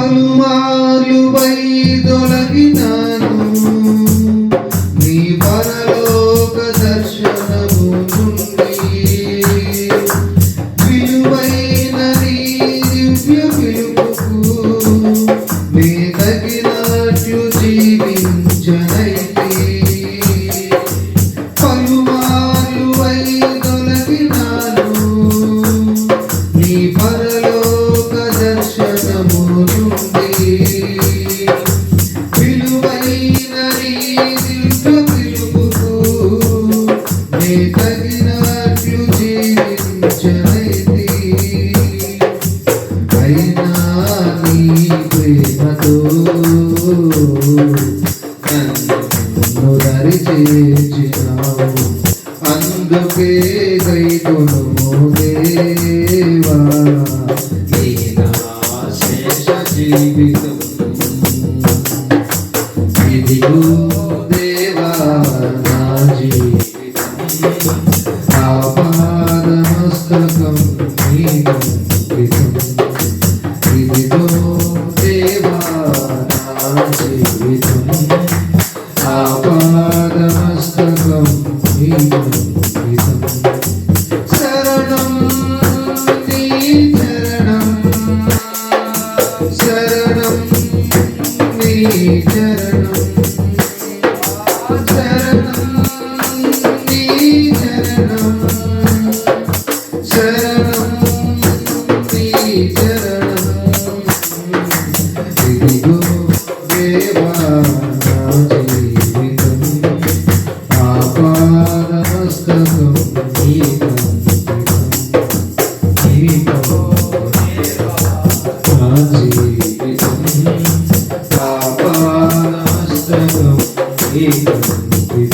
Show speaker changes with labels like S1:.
S1: పలుమార్లు వైదొలగినాను నీ పరలోక దర్శనము నుండి విలువైన నీ దివ్య పిలుపుకు నే తగినట్లు జీవించనైతి పలుమార్లు వైదొలగినాను నీ పరలోక దర్శనము నుండి విలువైన నీ దివ్య పిలుపుకు నే తగినట్లు జీవించనైతి అయినా నీ ప్రేమతో నన్ను దరి చేర్చినావు అందుకే గైకొనుము దేవా నీ నా శేష జీవితం ఇదిగో దేవా నా జీవితం ఆపాదమస్తకం నీకు అంకితం ఇదిగో దేవా నా జీవితం ఆపాదమస్తకం నీకు అంకితం శరణం నీ చరణం శరణం నీ చరణం శరణం నీ చరణం శరణం నీ చరణం ఇదిగో దేవా నా జీవితం ఆపాదమస్తకం నీకు అంకితం నా జీవితం ఆపాదమస్తకం నీకు అంకితం